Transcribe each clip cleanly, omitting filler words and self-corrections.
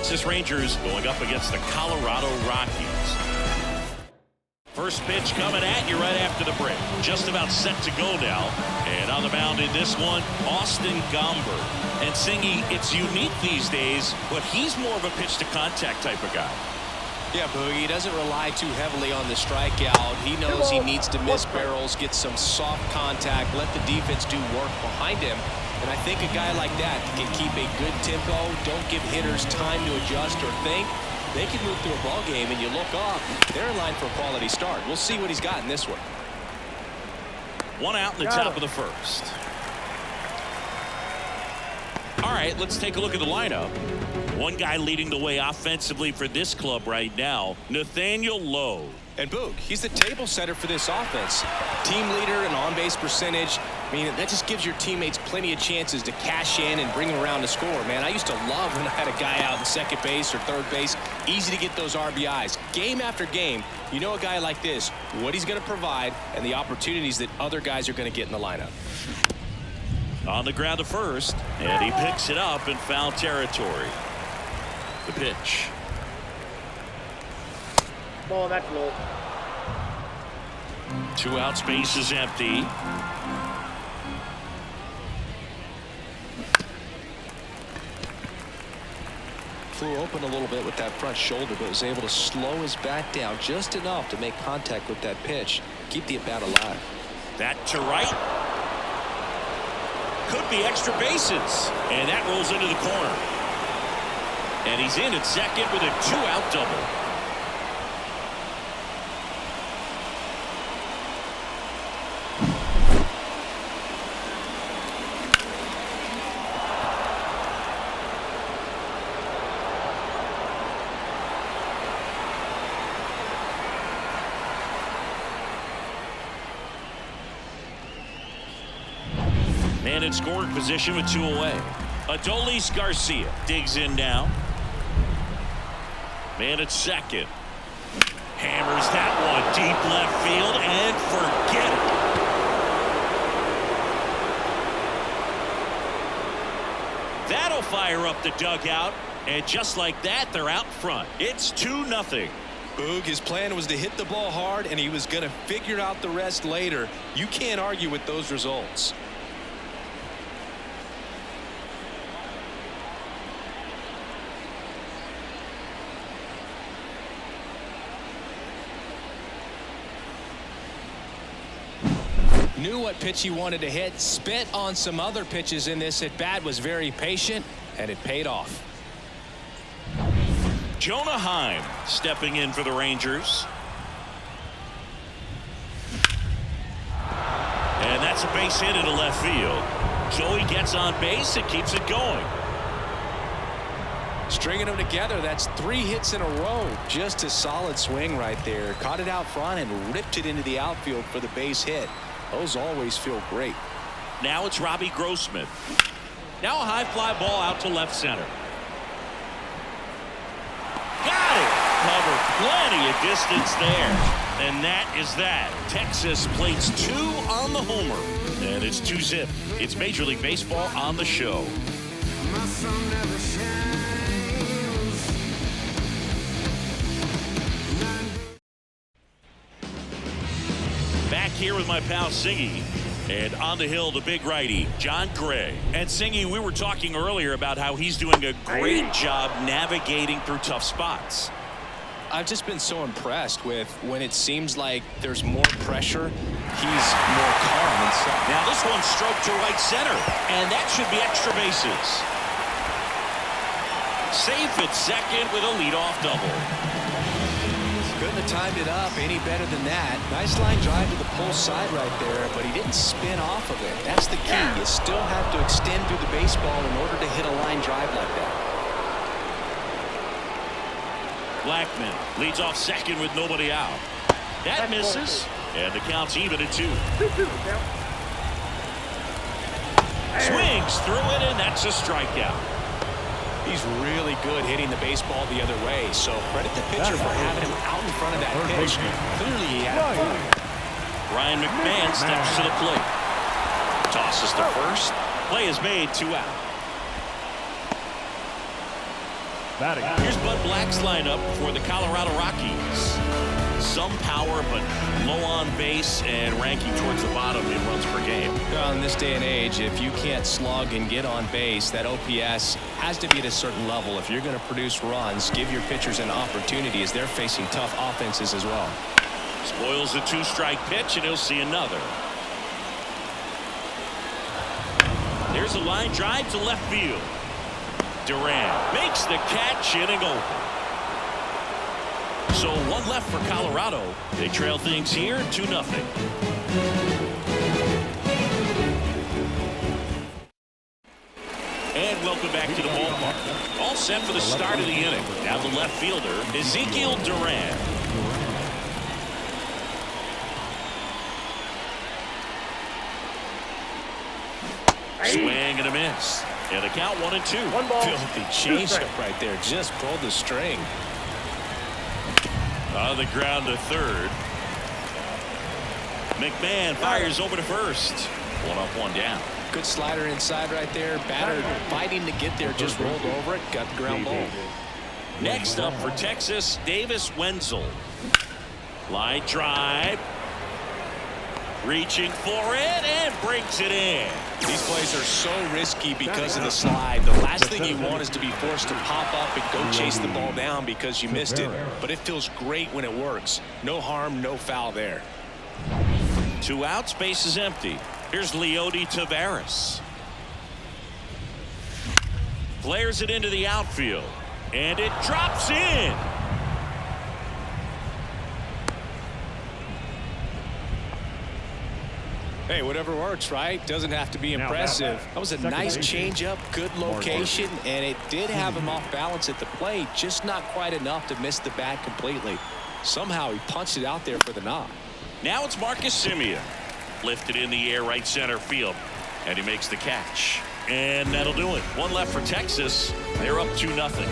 Texas Rangers going up against the Colorado Rockies. First pitch coming at you right after the break. Just about set to go now. And on the mound in this one, Austin Gomber. And Singy, it's unique these days, but he's more of a pitch-to-contact type of guy. Yeah, Boogie, he doesn't rely too heavily on the strikeout. He knows he needs to miss barrels, get some soft contact, let the defense do work behind him. And I think a guy like that can keep a good tempo, don't give hitters time to adjust or think. They can move through a ball game, and you look off, they're in line for a quality start. We'll see what he's got in this one. One out in the top of the first. All right, let's take a look at the lineup. One guy leading the way offensively for this club right now, Nathaniel Lowe. And Boog, he's the table setter for this offense. Team leader and on-base percentage. I mean, that just gives your teammates plenty of chances to cash in and bring them around to score, man. I used to love when I had a guy out in second base or third base. Easy to get those RBIs. Game after game, you know a guy like this, what he's going to provide and the opportunities that other guys are going to get in the lineup. On the ground to first, and he picks it up in foul territory. The pitch. Ball, that's low. 2 outs, base is empty. Flew open a little bit with that front shoulder, but was able to slow his bat down just enough to make contact with that pitch. Keep the at-bat alive. That to right. Could be extra bases. And that rolls into the corner. And he's in at second with a 2-out double. Man in scoring position with 2 away. Adolis Garcia digs in now. Man at second. Hammers that one deep left field and forget it. That'll fire up the dugout. And just like that, they're out front. It's 2-0. Boog, his plan was to hit the ball hard, and he was going to figure out the rest later. You can't argue with those results. Knew what pitch he wanted to hit, spit on some other pitches in this at bat, was very patient, and it paid off. Jonah Heim stepping in for the Rangers. And that's a base hit into left field. Joey gets on base and keeps it going. Stringing them together, that's 3 hits in a row. Just a solid swing right there. Caught it out front and ripped it into the outfield for the base hit. Those always feel great. Now it's Robbie Grossman. Now a high fly ball out to left center. Got it. Cover plenty of distance there. And that is that. Texas plates 2 on the homer. And it's 2-zip. It's Major League Baseball on the show. My sun never shines. Back here with my pal Singy, and on the hill the big righty John Gray. And Singy, we were talking earlier about how he's doing a great job navigating through tough spots. I've just been so impressed with when it seems like there's more pressure, he's more calm and soft. Now this one's stroked to right center, and that should be extra bases. Safe at second with a leadoff double. Couldn't have timed it up any better than that. Nice line drive to the pull side right there, but he didn't spin off of it. That's the key. You still have to extend through the baseball in order to hit a line drive like that. Blackman leads off second with nobody out. That misses, and the count's even at 2. Swings through it, and that's a strikeout. He's really good hitting the baseball the other way, so credit the pitcher for having him out in front of that pitch. Clearly he had it. Ryan McMahon steps to the plate. Tosses to first. Play is made, 2 out. Here's Bud Black's lineup for the Colorado Rockies. Some power, but low on base and ranking towards the bottom in runs per game. Well, in this day and age, if you can't slug and get on base, that OPS has to be at a certain level. If you're going to produce runs, give your pitchers an opportunity as they're facing tough offenses as well. Spoils a 2-strike pitch, and he'll see another. There's a line drive to left field. Duran makes the catch, inning over. So one left for Colorado. They trail things here 2-0. And welcome back to the ballpark. All set for the start of the inning. Now the left fielder, Ezekiel Duran. Swing and a miss. And the count 1-2. Filthy changeup right there. Just pulled the string. On the ground to third. McMahon fires over to first. 1 up, 1 down. Good slider inside right there. Batter fighting to get there. Just rolled over it. Got the ground ball. Next up for Texas, Davis Wenzel. Line drive. Reaching for it and brings it in. These plays are so risky because of the slide. The last thing you want is to be forced to pop up and go chase the ball down because you missed it. But it feels great when it works. No harm, no foul there. 2 outs, base is empty. Here's Leody Taveras. Flares it into the outfield. And it drops in. Hey, whatever works, right? Doesn't have to be impressive. That was a nice changeup, good location, and it did have him off balance at the plate, just not quite enough to miss the bat completely. Somehow he punched it out there for the knock. Now it's Marcus Semien. Lifted in the air right center field, and he makes the catch. And that'll do it. 1 left for Texas. They're up 2-0.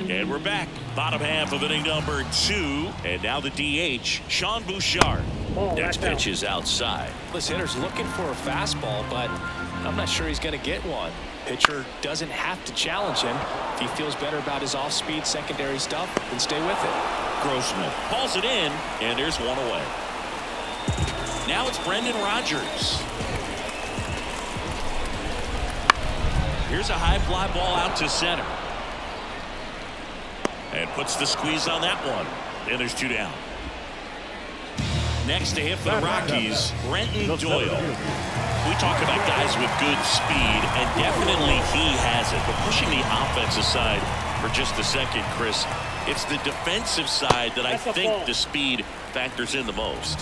And we're back. Bottom half of inning number 2. And now the DH, Sean Bouchard. Next pitch is outside. This hitter's looking for a fastball, but I'm not sure he's going to get one. Pitcher doesn't have to challenge him. If he feels better about his off-speed secondary stuff, then stay with it. Grossman hauls it in, and there's 1 away. Now it's Brendan Rodgers. Here's a high fly ball out to center. And puts the squeeze on that one. And there's 2 down. Next to hit for the Rockies, Brenton Doyle. We talk about guys with good speed, and definitely he has it. But pushing the offensive side for just a second, Chris, it's the defensive side that I think the speed factors in the most.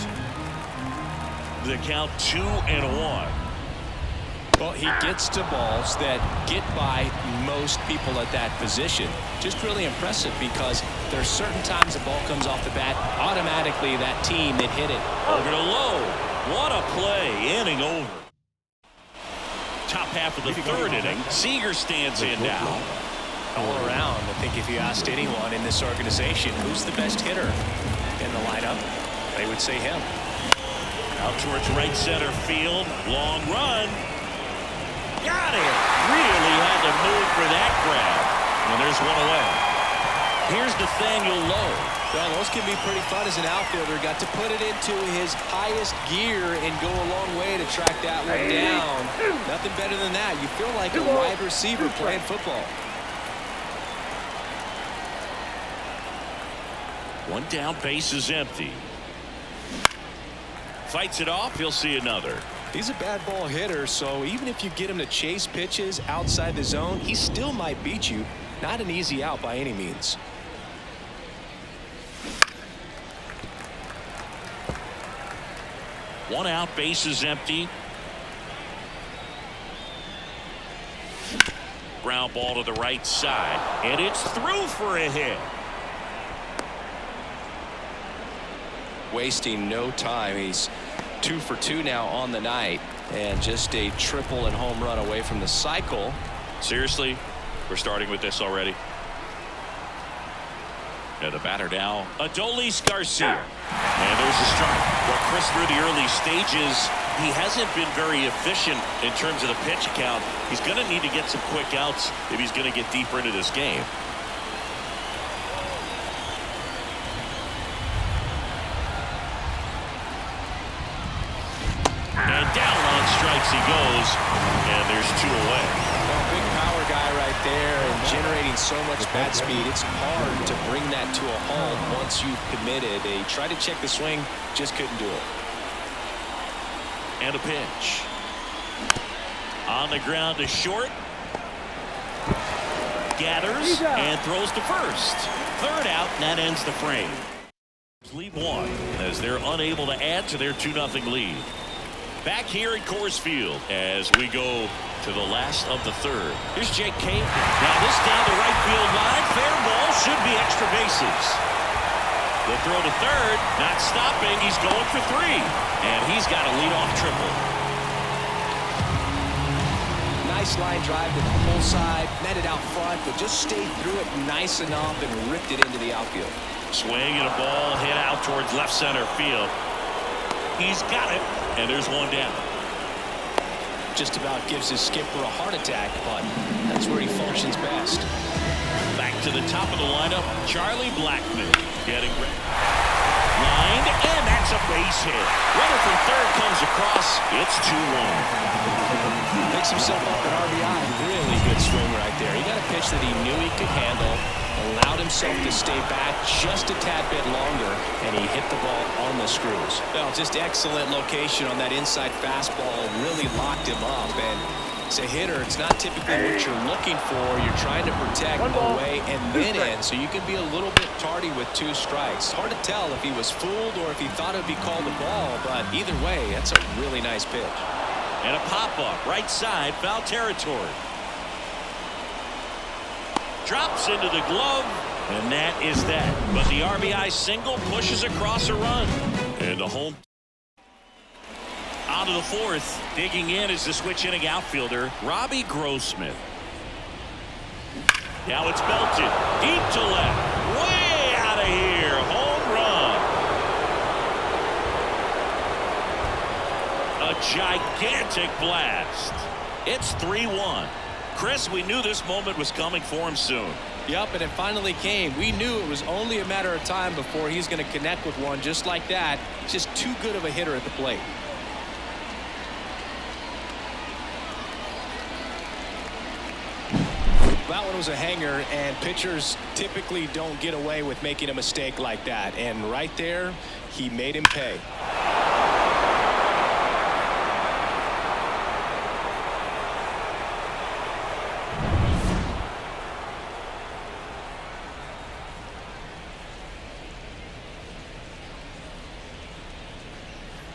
The count 2-1. Well, he gets to balls that get by most people at that position. Just really impressive because there's certain times the ball comes off the bat, automatically that team that hit it. Over to low. What a play. Inning over. Top half of the 3rd inning. Seager stands in now. All around, I think if you asked anyone in this organization who's the best hitter in the lineup, they would say him. Out towards right center field. Long run. Got it. Really had to move for that grab. And there's 1 away. Here's Nathaniel Lowe. Well, those can be pretty fun as an outfielder. Got to put it into his highest gear and go a long way to track that one down. Nothing better than that. You feel like a wide receiver playing football. 1 down, base is empty. Fights it off, he'll see another. He's a bad ball hitter, so even if you get him to chase pitches outside the zone, he still might beat you. Not an easy out by any means. One out, base is empty. Ground ball to the right side, and it's through for a hit. Wasting no time. He's 2 for 2 now on the night, and just a triple and home run away from the cycle. Seriously, we're starting with this already. And the batter now, Adolis Garcia. And there's a strike. Well, Chris, through the early stages, he hasn't been very efficient in terms of the pitch count. He's going to need to get some quick outs if he's going to get deeper into this game. And down on strikes he goes, and there's 2 away. Well, big power guy right there and generating so much bat speed. It's hard to bring that to a halt once you've committed. They tried to check the swing, just couldn't do it. And a pitch. On the ground to short. Gathers and throws to first. Third out, and that ends the frame. Lead 1 as they're unable to add to their 2-0 lead. Back here at Coors Field as we go to the last of the third. Here's Jake Cave. Now this down the right field line. Fair ball, should be extra bases. The throw to third, not stopping. He's going for 3. And he's got a leadoff triple. Nice line drive to the pull side, met it out front, but just stayed through it nice enough and ripped it into the outfield. Swing and a ball hit out towards left center field. He's got it, and there's 1 down. Just about gives his skipper a heart attack, but that's where he functions best. Back to the top of the lineup, Charlie Blackmon getting ready. Lined, and that's a base hit. Runner from third comes across. It's 2-1. Picks himself up an RBI. Really good swing right there. He got a pitch that he knew he could handle, allowed himself to stay back just a tad bit longer, and he hit the ball on the screws. Well, just excellent location on that inside fastball. Really locked him up, and as a hitter, it's not typically what you're looking for. You're trying to protect away and then in, so you can be a little bit tardy with 2 strikes. Hard to tell if he was fooled or if he thought it would be called a ball, but either way, that's a really nice pitch. And a pop-up, right side, foul territory. Drops into the glove, and that is that. But the RBI single pushes across a run. And the home. Out of the 4th, digging in is the switch inning outfielder, Robbie Grossman. Now it's belted deep to left. Way out of here. Home run. A gigantic blast. It's 3-1. Chris, we knew this moment was coming for him soon. Yep, and it finally came. We knew it was only a matter of time before he's going to connect with one just like that. Just too good of a hitter at the plate. That one was a hanger, and pitchers typically don't get away with making a mistake like that. And right there, he made him pay.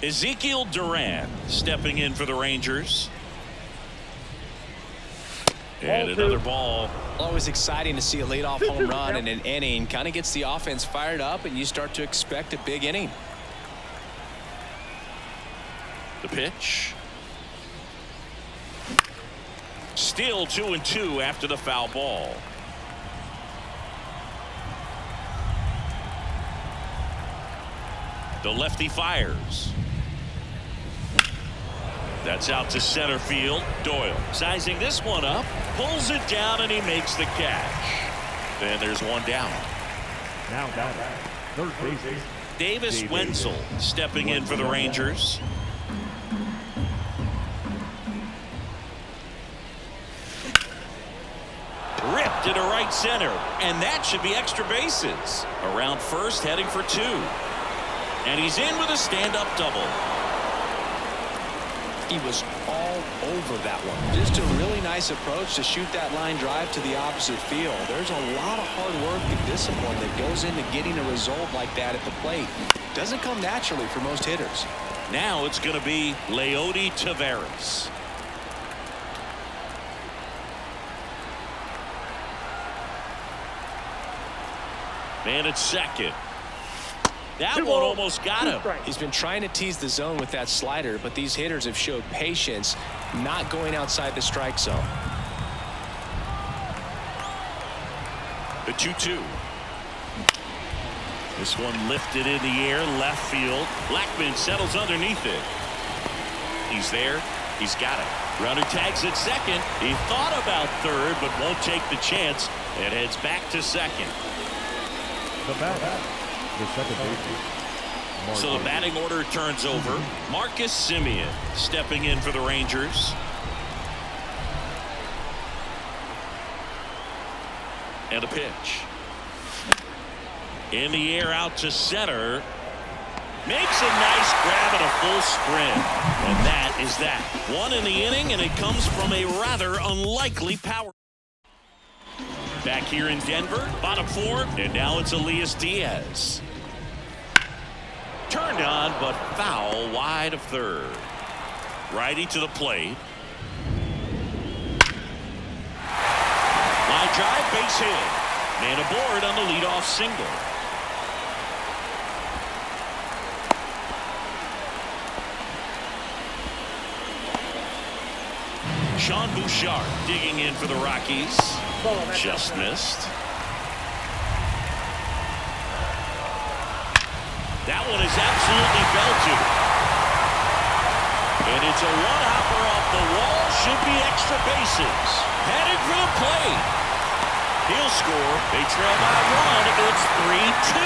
Ezekiel Duran stepping in for the Rangers. And another ball. Always exciting to see a leadoff home run in an inning. Kind of gets the offense fired up, and you start to expect a big inning. The pitch. Still 2-2 after the foul ball. The lefty fires. That's out to center field. Doyle sizing this one up, pulls it down, and he makes the catch. Then there's 1 down. Now down third base. Davis Wenzel stepping in for the Rangers. Ripped into right center, and that should be extra bases. Around first, heading for 2. And he's in with a stand-up double. He was all over that one. Just a really nice approach to shoot that line drive to the opposite field. There's a lot of hard work and discipline that goes into getting a result like that at the plate. Doesn't come naturally for most hitters. Now it's going to be Leody Taveras. Man at second. That one almost got him. He's been trying to tease the zone with that slider, but these hitters have showed patience, not going outside the strike zone. The 2-2. This one lifted in the air, left field. Blackmon settles underneath it. He's there. He's got it. Runner tags at second. He thought about third, but won't take the chance and heads back to second. The batter, the second baseman. So the batting order turns over. Marcus Semien stepping in for the Rangers. And a pitch. In the air out to center. Makes a nice grab and a full sprint. And that is that. One in the inning, and it comes from a rather unlikely power. Back here in Denver, bottom four, and now it's Elias Diaz. Turned on, but foul wide of third. Righty to the plate. Line drive, base hit. Man aboard on the leadoff single. Sean Bouchard digging in for the Rockies. Just missed. That one is absolutely belted. And it's a one-hopper off the wall. Should be extra bases. Headed for the plate. He'll score. They trail by one. It's 3-2.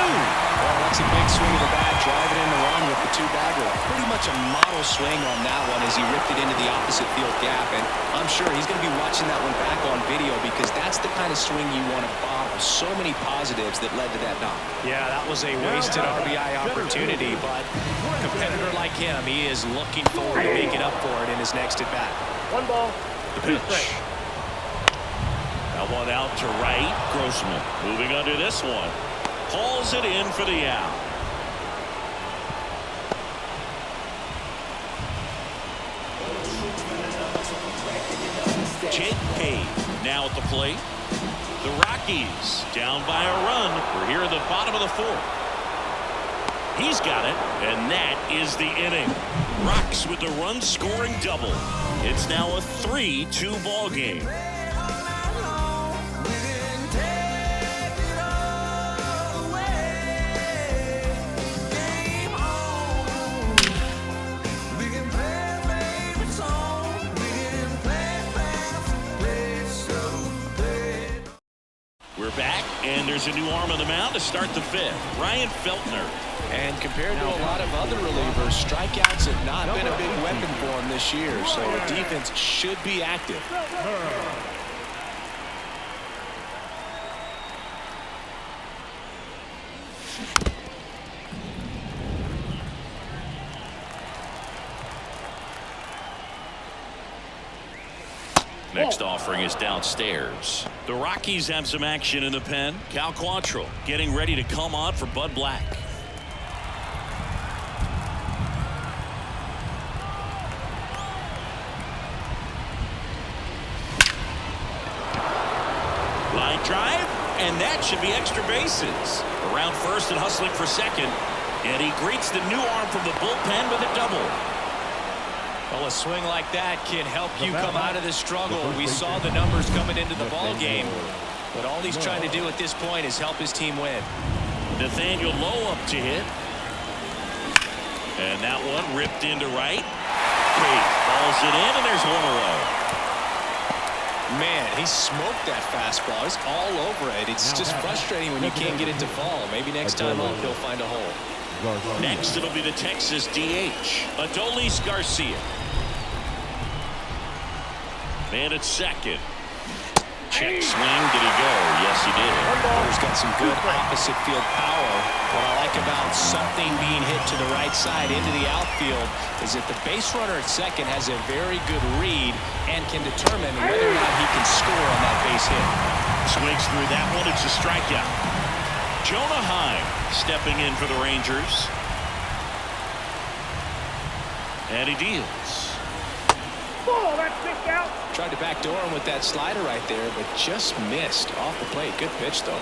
Well, that's a big swing of the bat, driving in the run with the two-bagger. Pretty much a model swing on that one as he ripped it into the opposite field gap. And I'm sure he's going to be watching that one back on video because that's the kind of swing you want to bottle. So many positives that led to that knock. Yeah, that was a wasted RBI opportunity, but for a competitor like him, he is looking forward to making up for it in his next at-bat. One ball. The pitch. That one out to right. Grossman moving under this one. Hauls it in for the out. Jake Cave now at the plate. The Rockies down by a run. We're here at the bottom of the fourth. He's got it, and that is the inning. Rocks with the run-scoring double. It's now a 3-2 ball game. We're back, and there's a new arm on the mound to start the fifth. Ryan Feltner. And compared to a lot of other relievers, strikeouts have not been a big weapon for him this year, so the defense should be active. Next offering is downstairs. The Rockies have some action in the pen. Cal Quantrill getting ready to come on for Bud Black. Line drive, and that should be extra bases. Around first and hustling for second. And he greets the new arm from the bullpen with a double. Well, a swing like that can help you come out of this struggle. We saw the numbers coming into the ball game, but all he's trying to do at this point is help his team win. Nathaniel Lowe up to hit. And that one ripped into right. Cave balls it in, and there's one away. Man, he smoked that fastball. He's all over it. It's just frustrating when you can't get it to fall. Maybe next time up he'll find a hole. Next, it'll be the Texas DH, Adolis Garcia. Man at second. Check swing. Did he go? Yes, he did. He's got some good opposite field power. What I like about something being hit to the right side into the outfield is that the base runner at second has a very good read and can determine whether or not he can score on that base hit. Swings through that one. It's a strikeout. Jonah Heim stepping in for the Rangers. And he deals. Ball, that's kicked out. Tried to backdoor him with that slider right there, but just missed off the plate. Good pitch, though.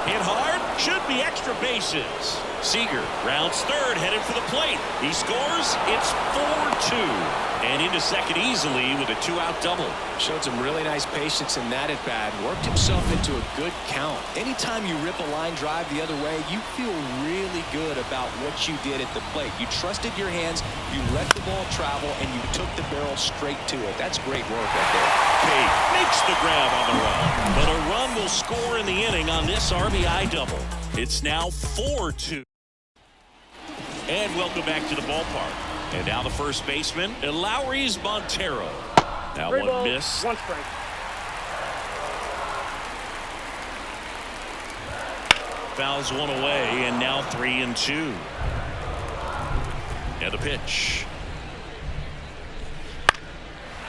Hit hard. Should be extra bases. Seager rounds third, headed for the plate. He scores. It's 4-2. And into second easily with a 2-out double. Showed some really nice patience in that at-bat. Worked himself into a good count. Anytime you rip a line drive the other way, you feel really good about what you did at the plate. You trusted your hands, you let the ball travel, and you took the barrel straight to it. That's great work right there. Cade makes the grab on the run. But a run will score in the inning on this RBI double. It's now 4-2. And welcome back to the ballpark. And now the first baseman, Lowry's Montero. Now one miss. One strike. Fouls one away, and now 3-2. And the pitch.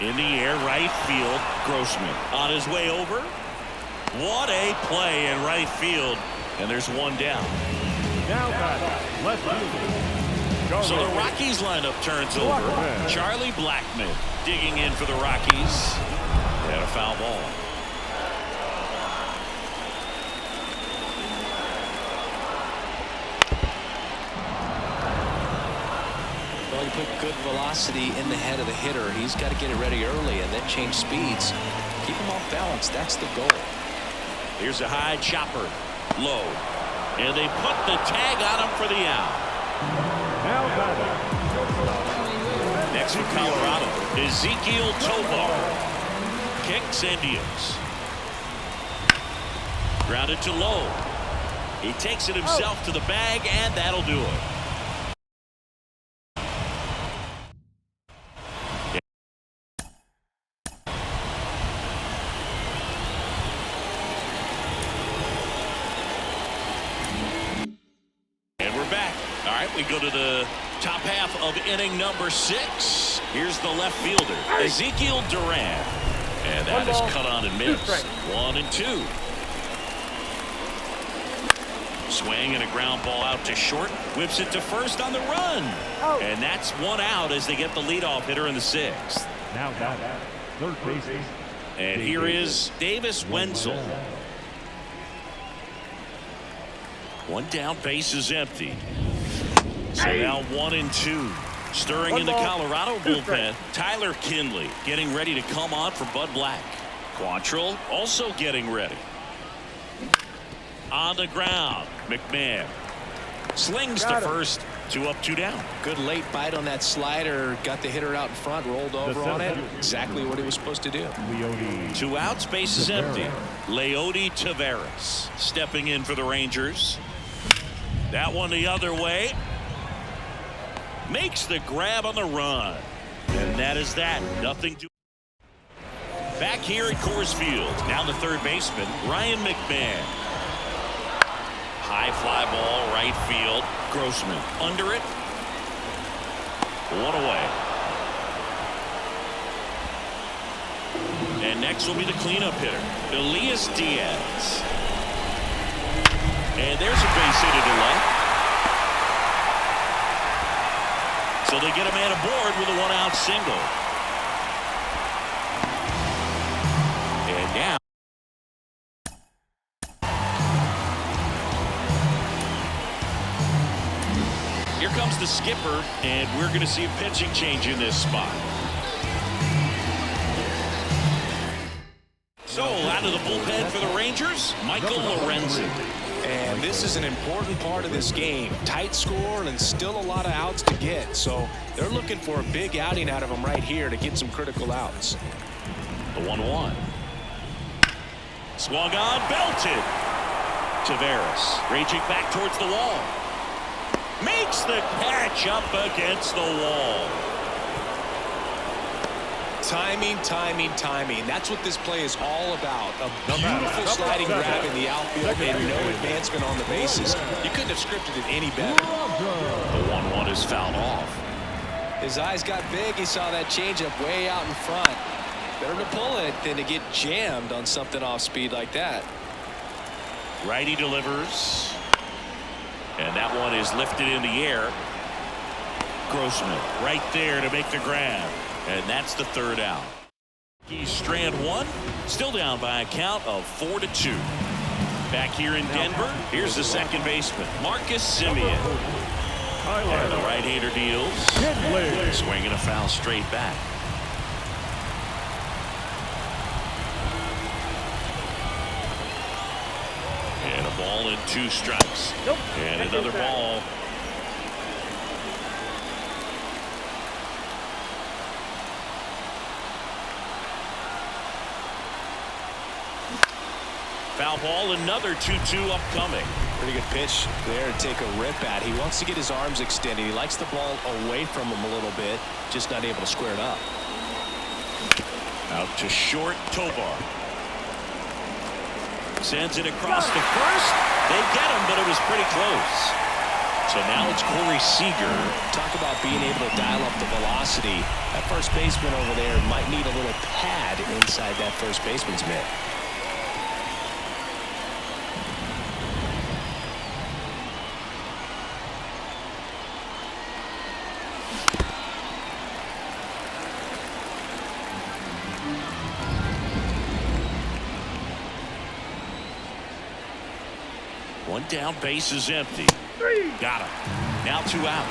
In the air, right field, Grossman on his way over. What a play in right field. And there's one down. Now batter, left fielder. So the Rockies lineup turns over. Charlie Blackmon digging in for the Rockies. And a foul ball. Well, you put good velocity in the head of the hitter. He's got to get it ready early and then change speeds. Keep him off balance. That's the goal. Here's a high chopper. Low. And they put the tag on him for the out. Now batter. Next from Colorado, Ezekiel Tovar. Kicks and deals. Grounded to Low. He takes it himself to the bag, and that'll do it. We go to the top half of inning number 6. Here's the left fielder, Ezekiel Duran. And that is cut on and missed. 1-2. Swing and a ground ball out to short. Whips it to first on the run. And that's 1 out as they get the leadoff hitter in the 6th. Now batter, third baseman. And here is Davis Wenzel. One down, base is empty. So now 1-2. Stirring in the Colorado bullpen, Tyler Kinley getting ready to come on for Bud Black. Quantrill also getting ready. On the ground, McMahon slings to first. 2 up, 2 down. Good late bite on that slider. Got the hitter out in front, rolled over on it. Exactly what he was supposed to do. 2 outs, base is empty. Leody Taveras stepping in for the Rangers. That one the other way. Makes the grab on the run. And that is that. Nothing to. Back here at Coors Field. Now the third baseman, Ryan McMahon. High fly ball, right field. Grossman under it. 1 away. And next will be the cleanup hitter, Elias Diaz. And there's a base hit to left. So they get a man aboard with a 1-out single. And now here comes the skipper, and we're going to see a pitching change in this spot. So out of the bullpen for the Rangers, Michael Lorenzen. And this is an important part of this game. Tight score and still a lot of outs to get. So they're looking for a big outing out of them right here to get some critical outs. The 1-1. Swung on, belted. Taveras raging back towards the wall. Makes the catch up against the wall. Timing, timing, timing. That's what this play is all about. A beautiful sliding grab in the outfield and no advancement on the bases. You couldn't have scripted it any better. The 1-1 is fouled off. His eyes got big. He saw that changeup way out in front. Better to pull it than to get jammed on something off speed like that. Righty delivers. And that one is lifted in the air. Grossman right there to make the grab. And that's the 3rd out. He's strand 1, still down by a count of 4-2. Back here in Denver, here's the second baseman, Marcus Semien. And the right-hander deals. Swinging a foul straight back. And a ball and 2 strikes. And another ball. Foul ball, another 2-2 upcoming. Pretty good pitch there to take a rip at. He wants to get his arms extended. He likes the ball away from him a little bit, just not able to square it up. Out to short, Tovar. Sends it across to first. They get him, but it was pretty close. So now it's Corey Seager. Talk about being able to dial up the velocity. That first baseman over there might need a little pad inside that first baseman's mitt. One down, base is empty. Got him. Now 2 out.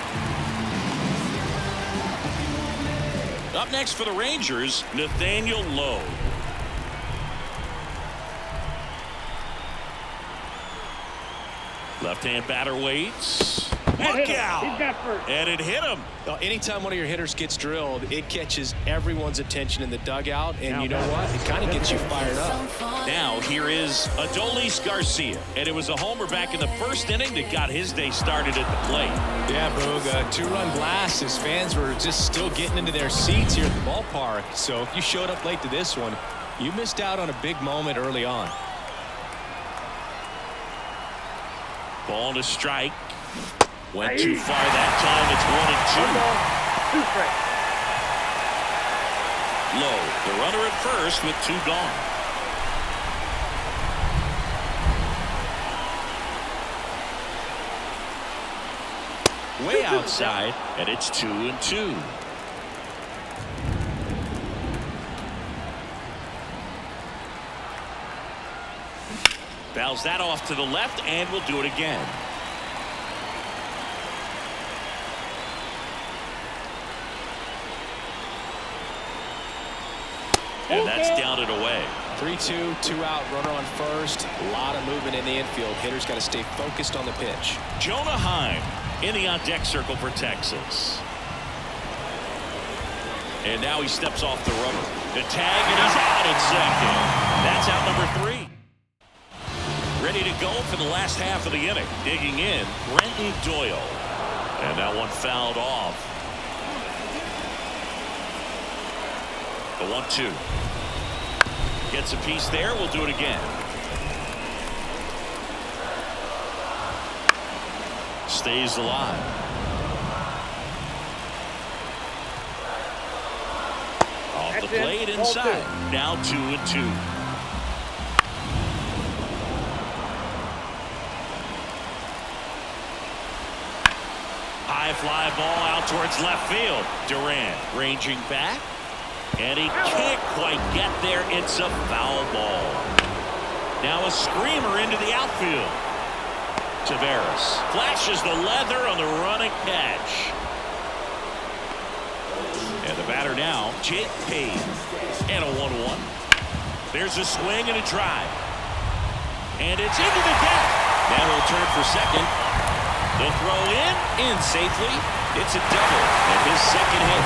Up next for the Rangers, Nathaniel Lowe. Left-hand batter waits. Look out! He's got first. And it hit him. Well, anytime one of your hitters gets drilled, it catches everyone's attention in the dugout, and you know what? It kind of gets you fired up. Now here is Adolis Garcia, and it was a homer back in the first inning that got his day started at the plate. Yeah, Boog, a 2-run blast. His fans were just still getting into their seats here at the ballpark. So if you showed up late to this one, you missed out on a big moment early on. Ball to strike. Went too far that time. It's 1-2. 2 strikes. Low, the runner at first with 2 gone. Way outside, and it's 2-2. Fouls that off to the left, and we'll do it again. And that's down and away. 3-2, 2 out, runner on first. A lot of movement in the infield. Hitters got to stay focused on the pitch. Jonah Heim in the on-deck circle for Texas. And now he steps off the rubber. The tag, and he's out at second. That's out number 3. Ready to go for the last half of the inning. Digging in, Brenton Doyle. And that one fouled off. The 1-2. Gets a piece there. We'll do it again. Stays alive. Off the plate inside. Now 2-2. High fly ball out towards left field. Durant ranging back. And he can't quite get there. It's a foul ball. Now a screamer into the outfield. Tavares flashes the leather on the running catch. And the batter now, Jake Page. And a 1-1. There's a swing and a drive. And it's into the gap. Now he'll turn for second. The throw in safely. It's a double and his second hit.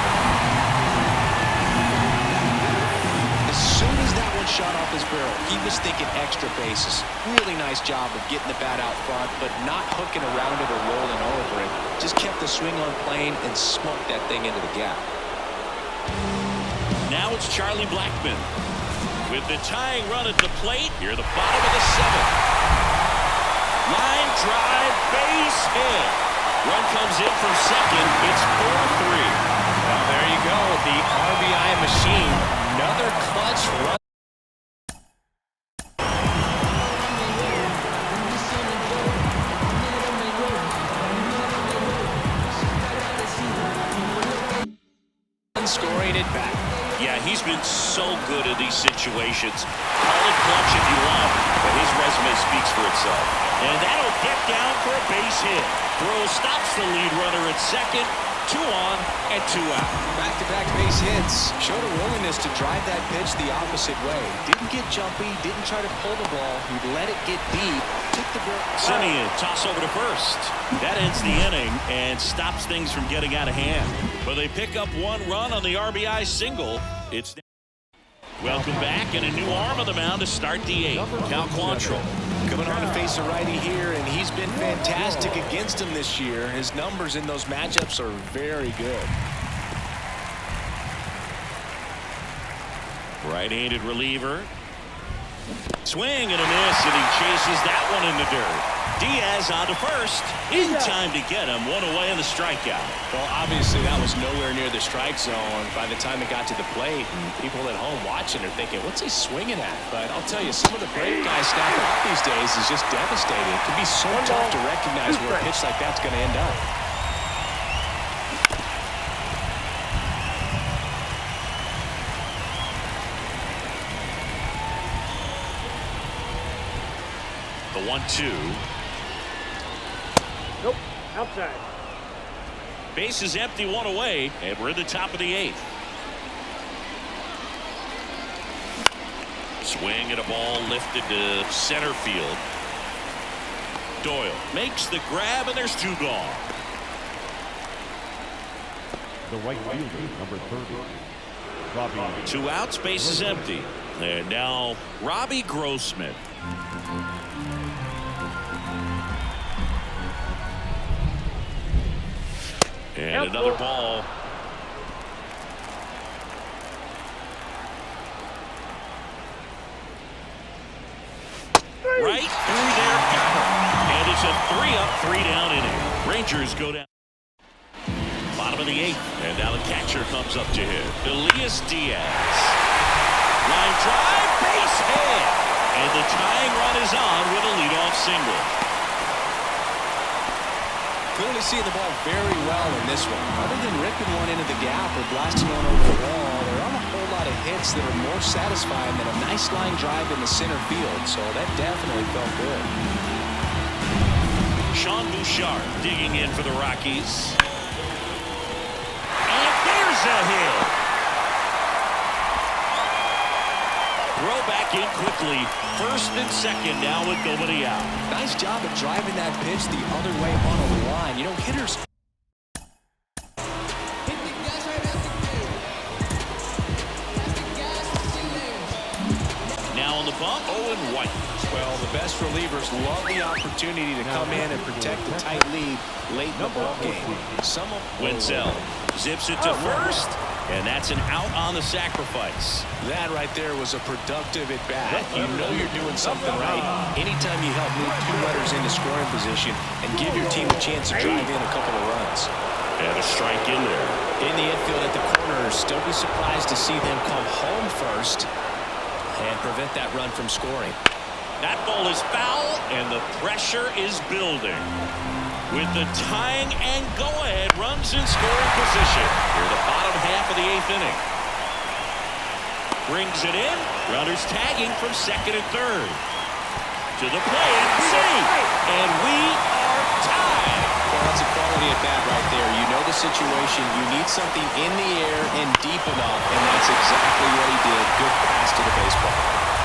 As soon as that one shot off his barrel, he was thinking extra bases. Really nice job of getting the bat out front, but not hooking around it or rolling over it. Just kept the swing on plane and smoked that thing into the gap. Now it's Charlie Blackmon with the tying run at the plate. Here, the bottom of the 7th. Line drive, base hit. Run comes in from second. It's 4-3. Well, there you go. The RBI machine. Another clutch run. Scoring it back. Yeah, he's been so good in these situations. Calling clutch if you love, but his resume speaks for itself. And that'll get down for a base hit. Throw stops the lead runner at second. 2 on and 2 out. Back-to-back base hits. Showed a willingness to drive that pitch the opposite way. Didn't get jumpy, didn't try to pull the ball. He let it get deep. Took the ball. Simeon, toss over to first. That ends the inning and stops things from getting out of hand. But they pick up 1 run on the RBI single. It's welcome back, and a new arm on the mound to start the 8th. Cal Quantrill. Coming on to face a righty here, and he's been fantastic against him this year. His numbers in those matchups are very good. Right-handed reliever. Swing and a miss, and he chases that one in the dirt. Diaz on to first. In time to get him. 1 away on the strikeout. Well, obviously that was nowhere near the strike zone by the time it got to the plate. And people at home watching are thinking, what's he swinging at? But I'll tell you, some of the brave guys snapping off these days is just devastating. It can be so tough to recognize where a pitch like that's going to end up. The 1-2. Nope, outside. Base is empty, 1 away, and we're in the top of the 8th. Swing and a ball lifted to center field. Doyle makes the grab, and there's 2 gone. The right fielder, number 30, Robbie. 2 outs, base is empty. And now Robbie Grossman. And another ball. Right through there, got him. And it's a 3-up, 3-down inning. Rangers go down. Bottom of the 8th. And now the catcher comes up to him. Elias Diaz. Line drive, base hit. And the tying run is on with a leadoff single. Clearly seeing the ball very well in this one. Other than ripping one into the gap or blasting one over the wall, there aren't a whole lot of hits that are more satisfying than a nice line drive in the center field. So that definitely felt good. Sean Bouchard digging in for the Rockies. And there's a hit. Throw back in quickly. First and second now with nobody out. Nice job of driving that pitch the other way on the line. You know, hitters. Now on the bump, Owen White. Well, the best relievers love the opportunity to come in and protect the tight lead late in the ball game. Wenzel zips it to first, and that's an out on the sacrifice. That right there was a productive at bat. You know you're doing something right anytime you help move 2 runners into scoring position and give your team a chance to drive in a couple of runs. And a strike in there. In the infield at the corners, don't be surprised to see them come home first and prevent that run from scoring. That ball is foul, and the pressure is building. With the tying and go-ahead runs in scoring position. Here the bottom half of the 8th inning. Brings it in. Runners tagging from second and third. To the plate. Safe. And we are tied. Well, that's a quality at bat right there. You know the situation. You need something in the air and deep enough, and that's exactly what he did. Good pass to the baseball.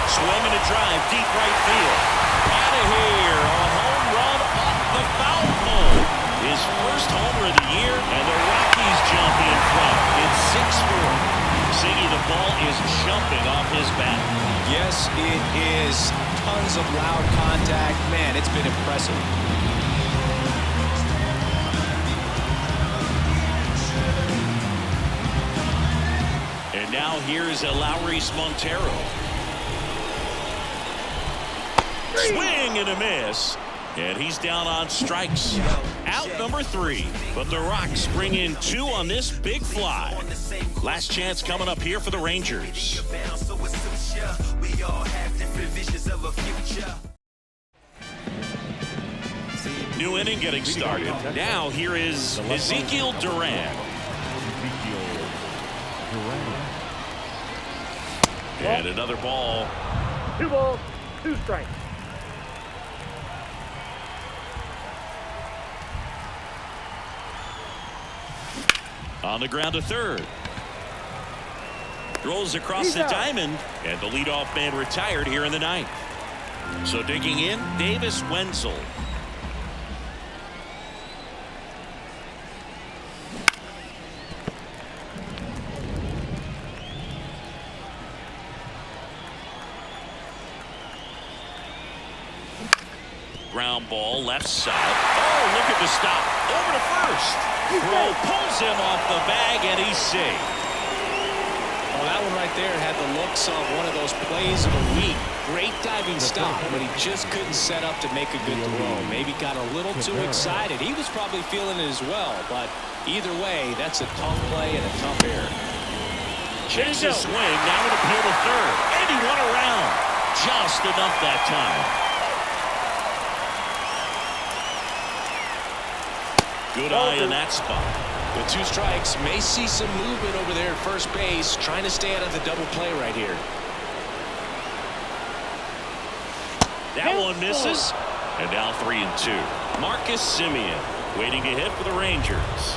Swing and a drive, deep right field. Out of here, a home run off the foul pole. His first homer of the year, and the Rockies jump in front. It's 6-4. Siggy, the ball is jumping off his bat. Yes, it is. Tons of loud contact. Man, it's been impressive. And now here's Eleuris Montero. Swing and a miss. And he's down on strikes. Out number 3. But the Rocks bring in 2 on this big fly. Last chance coming up here for the Rangers. New inning getting started. Now here is Ezekiel Duran. And another ball. 2 balls, 2 strikes. On the ground to third. Throws across the diamond, and the leadoff man retired here in the ninth. So digging in, Davis Wenzel. Ground ball left side. Oh, look at the stop. Over to first. Crow pulls him off the bag, and he's safe. Well, that one right there had the looks of one of those plays of the week. Great diving stop, but he just couldn't set up to make a good throw. Maybe got a little too excited. He was probably feeling it as well, but either way, that's a tough play and a tough error. Checks his swing, now an appeal to third, and he won around. Just enough that time. Good eye in that spot. With 2 strikes, may see some movement over there at first base, trying to stay out of the double play right here. That one misses, and now 3-2. Marcus Semien waiting to hit for the Rangers.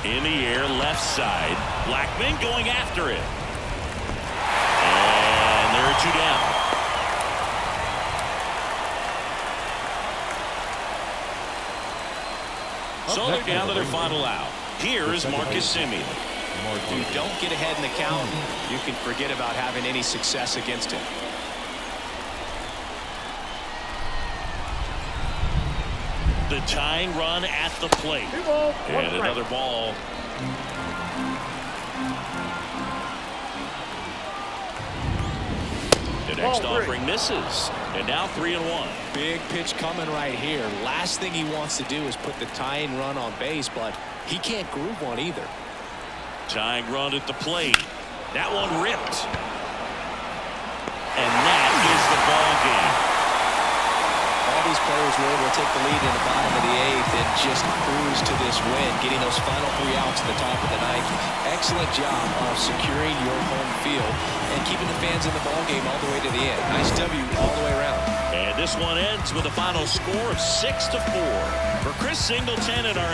In the air, left side. Blackman going after it. And there are 2 down. So they're down to their final out. Here is Marcus Semien. If you don't get ahead in the count, you can forget about having any success against him. The tying run at the plate. And another ball. The next offering misses. And now 3-1. Big pitch coming right here. Last thing he wants to do is put the tying run on base, but he can't groove one either. Tying run at the plate. That one ripped. And that is the ball game. All these players were able to take the lead in the bottom of the 8th and just cruise to this win, getting those final 3 outs at the top of the 9th. Excellent job of securing your home field and keeping the fans in the ball game all the way to the end. Nice W all the way around. And this one ends with a final score of 6-4. For Chris Singleton and our